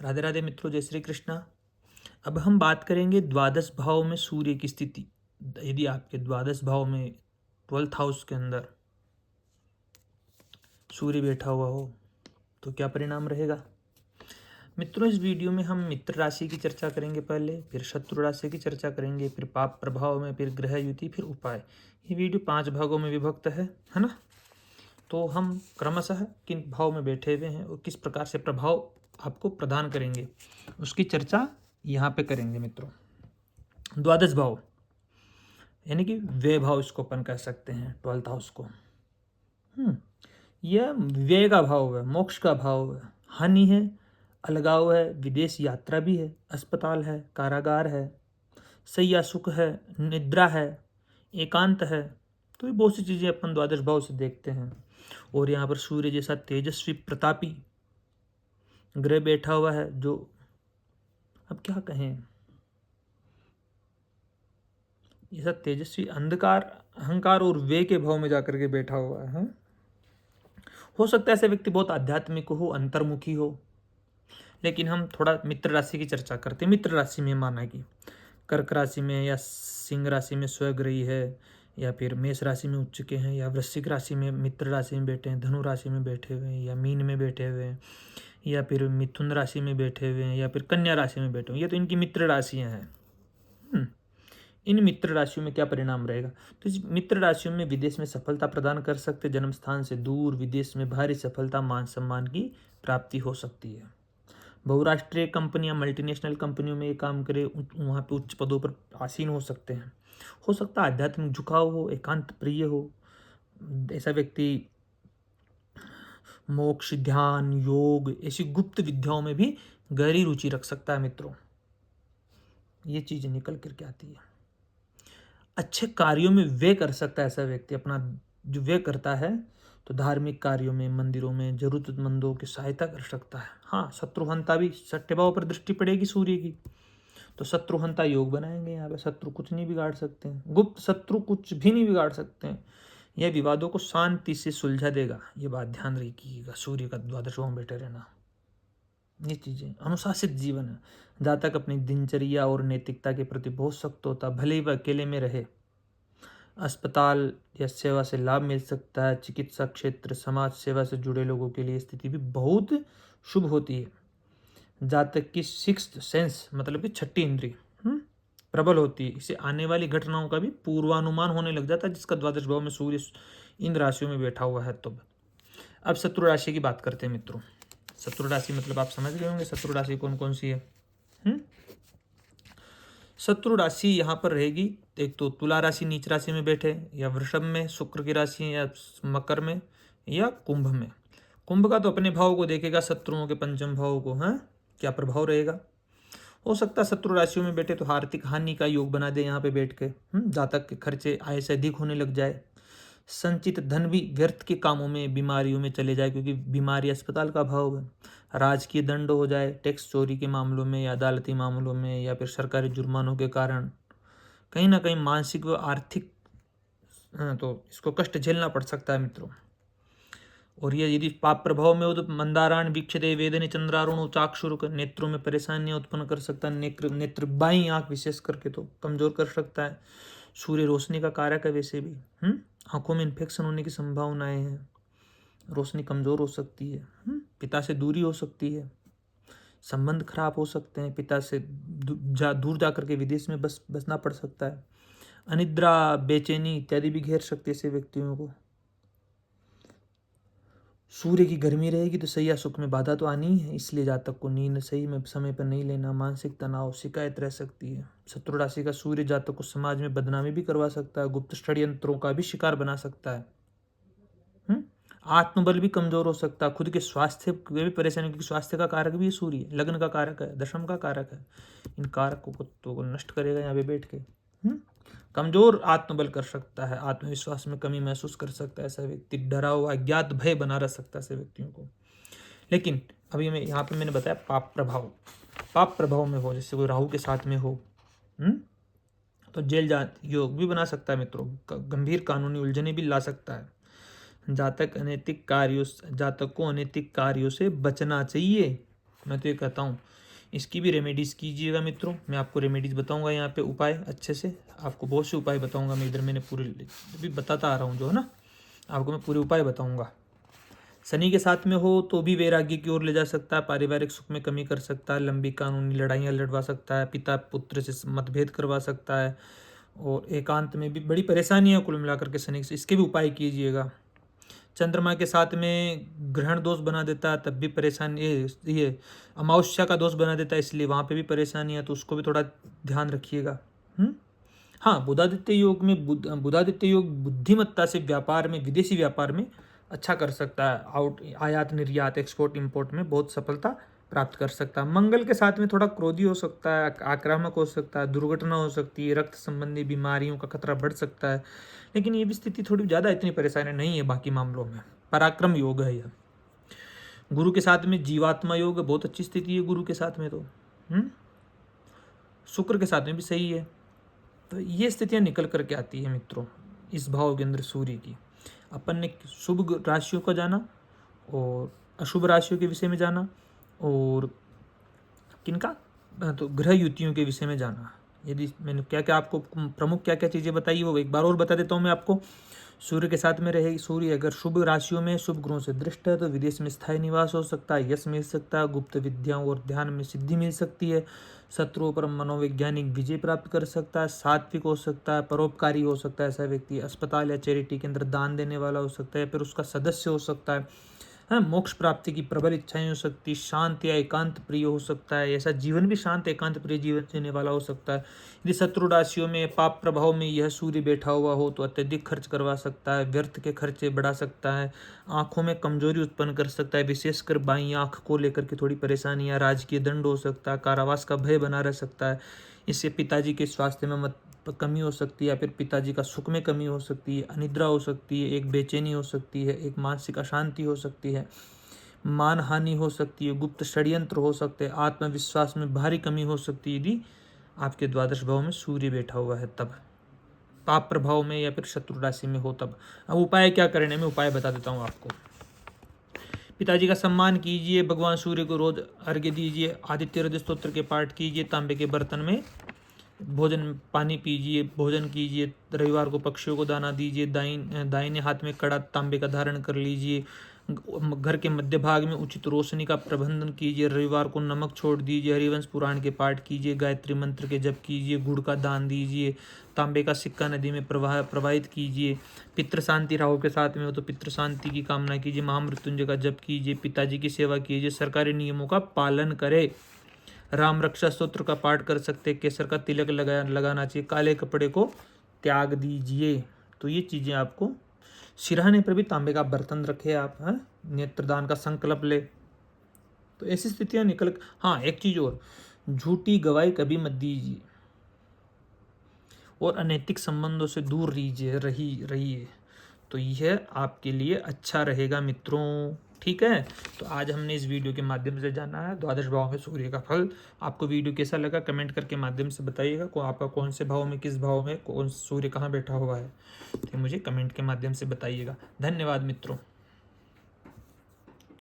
राधे राधे मित्रों, जय श्री कृष्णा। अब हम बात करेंगे द्वादश भाव में सूर्य की स्थिति। यदि आपके द्वादश भाव में 12th हाउस के अंदर सूर्य बैठा हुआ हो तो क्या परिणाम रहेगा। मित्रों, इस वीडियो में हम मित्र राशि की चर्चा करेंगे, पहले फिर शत्रु राशि की चर्चा करेंगे, फिर पाप प्रभाव में, फिर ग्रह युति, फिर उपाय। ये वीडियो 5 भागों में विभक्त है ना। तो हम क्रमशः किन भाव में बैठे हुए हैं और किस प्रकार से प्रभाव आपको प्रदान करेंगे उसकी चर्चा यहाँ पे करेंगे मित्रों। द्वादश भाव यानी कि व्यय भाव, इसको अपन कह सकते हैं 12th हाउस को। यह व्यय का भाव है, मोक्ष का भाव है, हानि है, अलगाव है, विदेश यात्रा भी है, अस्पताल है, कारागार है, सैया सुख है, निद्रा है, एकांत है। तो ये बहुत सी चीज़ें अपन द्वादश भाव से देखते हैं। और यहाँ पर सूर्य जैसा तेजस्वी प्रतापी ग्रह बैठा हुआ है, जो अब क्या कहें, ऐसा तेजस्वी अंधकार, अहंकार और व्यय के भाव में जाकर के बैठा हुआ है। हो सकता है ऐसे व्यक्ति बहुत आध्यात्मिक हो, अंतर्मुखी हो। लेकिन हम थोड़ा मित्र राशि की चर्चा करते हैं। मित्र राशि में माना कि कर्क राशि में या सिंह राशि में स्वग्रही है, या फिर मेष राशि में उच्च के हैं, या वृश्चिक राशि में मित्र राशि में बैठे हैं, धनु राशि में बैठे हुए हैं, या मीन में बैठे हुए हैं, या फिर मिथुन राशि में बैठे हुए हैं, या फिर कन्या राशि में बैठे हुए हैं। ये तो इनकी मित्र राशियां हैं। इन मित्र राशियों में क्या परिणाम रहेगा। तो इस मित्र राशियों में विदेश में सफलता प्रदान कर सकते, जन्म स्थान से दूर विदेश में भारी सफलता, मान सम्मान की प्राप्ति हो सकती है। बहुराष्ट्रीय कंपनियां, मल्टीनेशनल कंपनियों में ये काम करे, वहाँ पे उच्च पदों पर आसीन हो सकते हैं। हो सकता है आध्यात्मिक झुकाव हो, एकांत प्रिय हो। ऐसा व्यक्ति मोक्ष, ध्यान, योग, ऐसी गुप्त विद्याओं में भी गहरी रुचि रख सकता है मित्रों। ये चीज निकल करके आती है। अच्छे कार्यों में व्यय कर सकता है ऐसा व्यक्ति। अपना जो व्यय करता है तो धार्मिक कार्यों में, मंदिरों में जरूरतमंदों की सहायता कर सकता है। हाँ, शत्रुहंता भी, सट्टे भाव पर दृष्टि पड़ेगी सूर्य की तो शत्रुहंता योग बनाएंगे। यहाँ पे शत्रु कुछ नहीं बिगाड़ सकते हैं, गुप्त शत्रु कुछ भी नहीं बिगाड़ सकते हैं। यह विवादों को शांति से सुलझा देगा। ये बात ध्यान रखिएगा, सूर्य का द्वादशों में बैठे रहना। ये चीजें अनुशासित जीवन है। जातक अपनी दिनचर्या और नैतिकता के प्रति बहुत सख्त होता, भले ही वह अकेले में रहे। अस्पताल या सेवा से लाभ मिल सकता है। चिकित्सा क्षेत्र, समाज सेवा से जुड़े लोगों के लिए स्थिति भी बहुत शुभ होती है। जातक की सिक्स्थ सेंस मतलब कि छठी इंद्रिय प्रबल होती है। इसे आने वाली घटनाओं का भी पूर्वानुमान होने लग जाता है, जिसका द्वादश भाव में सूर्य इन राशियों में बैठा हुआ है। तो अब शत्रु राशि की बात करते हैं मित्रों। शत्रु राशि मतलब आप समझ गए होंगे शत्रु राशि कौन कौन सी है। शत्रु राशि यहाँ पर रहेगी, एक तो तुला राशि नीच राशि में बैठे, या वृषभ में शुक्र की राशि, या मकर में, या कुंभ में। कुंभ का तो अपने भाव को देखेगा, शत्रुओं के पंचम भाव को। क्या प्रभाव रहेगा। हो सकता है शत्रु राशियों में बैठे तो आर्थिक हानि का योग बना दे यहाँ पे बैठ के। जातक के खर्चे आय से अधिक होने लग जाए। संचित धन भी व्यर्थ के कामों में, बीमारियों में चले जाए, क्योंकि बीमारी अस्पताल का भाव है। राजकीय दंड हो जाए, टैक्स चोरी के मामलों में, या अदालती मामलों में, या फिर सरकारी जुर्मानों के कारण कहीं ना कहीं मानसिक व आर्थिक तो इसको कष्ट झेलना पड़ सकता है मित्रों। और ये यदि पाप प्रभाव में हो तो मंदाराण वीक्षते वेदने चंद्रारुण चाक्षुर, नेत्रों में परेशानियां उत्पन्न कर सकता है। नेत्र बाई आंख विशेष करके तो कमजोर कर सकता है। सूर्य रोशनी का कारक है वैसे भी। आंखों में इन्फेक्शन होने की संभावनाएं हैं, रोशनी कमजोर हो सकती है। पिता से दूरी हो सकती है, संबंध खराब हो सकते हैं। पिता से दूर जाकर के विदेश में बसना पड़ सकता है। अनिद्रा, बेचैनी इत्यादि भी घेर सकते हैं ऐसे व्यक्तियों को। सूर्य की गर्मी रहेगी तो सैया सुख में बाधा तो आनी ही है, इसलिए जातक को नींद सही में समय पर नहीं लेना, मानसिक तनाव, शिकायत रह सकती है। शत्रु राशि का सूर्य जातक को समाज में बदनामी भी करवा सकता है, गुप्त षड्यंत्रों का भी शिकार बना सकता है। आत्मबल भी कमजोर हो सकता है, खुद के स्वास्थ्य में भी परेशानी, क्योंकि स्वास्थ्य का कारक भी सूर्य, लग्न का कारक है, दशम का कारक है। इन कारकों को तो नष्ट करेगा यहाँ पे बैठ के। कमजोर आत्मबल कर सकता है, आत्मविश्वास में कमी महसूस कर सकता है ऐसा व्यक्ति, डरा हुआ अज्ञात भय बना रह सकता है ऐसे व्यक्तियों को। लेकिन अभी मैं यहाँ पे मैंने बताया पाप प्रभाव, पाप प्रभाव में हो, जैसे कोई राहु के साथ में हो तो जेल जा योग भी बना सकता है मित्रों, गंभीर कानूनी उलझने भी ला सकता है। जातक को अनैतिक कार्यों से बचना चाहिए। मैं तो ये कहता हूँ इसकी भी रेमेडीज़ कीजिएगा मित्रों। मैं आपको रेमेडीज़ बताऊंगा यहाँ पे, उपाय अच्छे से आपको बहुत से उपाय बताऊंगा मैं। इधर मैंने पूरे भी बताता आ रहा हूँ जो है ना, आपको मैं पूरे उपाय बताऊंगा। शनि के साथ में हो तो भी वैराग्य की ओर ले जा सकता है, पारिवारिक सुख में कमी कर सकता है, लंबी कानूनी लड़ाइयाँ लड़वा सकता है, पिता पुत्र से मतभेद करवा सकता है, और एकांत में भी बड़ी परेशानी है कुल मिलाकर के शनि से। इसके भी उपाय कीजिएगा। चंद्रमा के साथ में ग्रहण दोष बना देता है, तब भी परेशानी, ये अमावस्या का दोष बना देता है, इसलिए वहाँ पे भी परेशानी है, तो उसको भी थोड़ा ध्यान रखिएगा। हाँ, बुधादित्य योग में बुधादित्य योग बुद्धिमत्ता से व्यापार में, विदेशी व्यापार में अच्छा कर सकता है। आयात निर्यात, एक्सपोर्ट इंपोर्ट में बहुत सफलता प्राप्त कर सकता है। मंगल के साथ में थोड़ा क्रोधी हो सकता है, आक्रामक हो सकता है, दुर्घटना हो सकती है, रक्त संबंधी बीमारियों का खतरा बढ़ सकता है, लेकिन ये भी स्थिति थोड़ी ज़्यादा इतनी परेशानी नहीं है बाकी मामलों में। पराक्रम योग है यह। गुरु के साथ में जीवात्मा योग, बहुत अच्छी स्थिति है गुरु के साथ में तो। शुक्र के साथ में भी सही है। तो ये स्थितियाँ निकल करके आती है मित्रों इस भाव के अंदर सूर्य की। अपन ने शुभ राशियों का जाना और अशुभ राशियों के विषय में जाना, और किनका, तो ग्रह युतियों के विषय में जाना। यदि मैंने क्या क्या आपको प्रमुख क्या क्या चीज़ें बताई वो एक बार और बता देता हूँ मैं आपको। सूर्य के साथ में रहेगी, सूर्य अगर शुभ राशियों में शुभ ग्रहों से दृष्ट है तो विदेश में स्थायी निवास हो सकता है, यश मिल सकता है, गुप्त विद्याओं और ध्यान में सिद्धि मिल सकती है, शत्रुओं पर मनोवैज्ञानिक विजय प्राप्त कर सकता है, सात्विक हो सकता है, परोपकारी हो सकता है ऐसा व्यक्ति, अस्पताल या चैरिटी के अंदर दान देने वाला हो सकता है, फिर उसका सदस्य हो सकता है, मोक्ष प्राप्ति की प्रबल इच्छाएं हो सकती, शांत या एकांत प्रिय हो सकता है, ऐसा जीवन भी शांत एकांत प्रिय जीवन जीने वाला हो सकता है। यदि शत्रु राशियों में पाप प्रभाव में यह सूर्य बैठा हुआ हो तो अत्यधिक खर्च करवा सकता है, व्यर्थ के खर्चे बढ़ा सकता है, आंखों में कमजोरी उत्पन्न कर सकता है, विशेषकर बाईं आंख को लेकर के थोड़ी परेशानियां, राजकीय दंड हो सकता है, कारावास का भय बना रह सकता है। इससे पिताजी के स्वास्थ्य में कमी हो सकती है, या फिर पिताजी का सुख में कमी हो सकती है, अनिद्रा हो सकती है, एक बेचैनी हो सकती है, एक मानसिक अशांति हो सकती है, मान हानि हो सकती है, गुप्त षड्यंत्र हो सकते हैं, आत्मविश्वास में भारी कमी हो सकती है यदि आपके द्वादश भाव में सूर्य बैठा हुआ है तब, पाप प्रभाव में या फिर शत्रु राशि में हो तब। अब उपाय क्या करने में उपाय बता देता हूँ आपको। पिताजी का सम्मान कीजिए, भगवान सूर्य को रोज अर्घ्य दीजिए, आदित्य हृदय स्तोत्र के पाठ कीजिए, तांबे के बर्तन में भोजन पानी पीजिए, भोजन कीजिए, रविवार को पक्षियों को दाना दीजिए, दाहिने हाथ में कड़ा तांबे का धारण कर लीजिए, घर के मध्य भाग में उचित रोशनी का प्रबंधन कीजिए, रविवार को नमक छोड़ दीजिए, हरिवंश पुराण के पाठ कीजिए, गायत्री मंत्र के जप कीजिए, गुड़ का दान दीजिए, तांबे का सिक्का नदी में प्रवाहित कीजिए, पितृ शांति राहु के साथ में हो तो पितृ शांति की कामना कीजिए, महामृत्युंजय का जप कीजिए, पिताजी की सेवा कीजिए, सरकारी नियमों का पालन करें, राम रक्षा स्तोत्र का पाठ कर सकते, केसर का तिलक लगाना चाहिए, काले कपड़े को त्याग दीजिए। तो ये चीज़ें आपको, सिरहाने पर भी तांबे का बर्तन रखे आप, नेत्रदान का संकल्प ले, तो ऐसी स्थितियां निकल। हाँ, एक चीज़ और, झूठी गवाही कभी मत दीजिए और अनैतिक संबंधों से दूर रहिए, तो यह आपके लिए अच्छा रहेगा मित्रों। ठीक है, तो आज हमने इस वीडियो के माध्यम से जाना है द्वादश भाव में सूर्य का फल। आपको वीडियो कैसा लगा कमेंट करके माध्यम से बताइएगा, आपका कौन से भाव में, किस भाव में कौन सूर्य कहाँ बैठा हुआ है, तो मुझे कमेंट के माध्यम से बताइएगा। धन्यवाद मित्रों।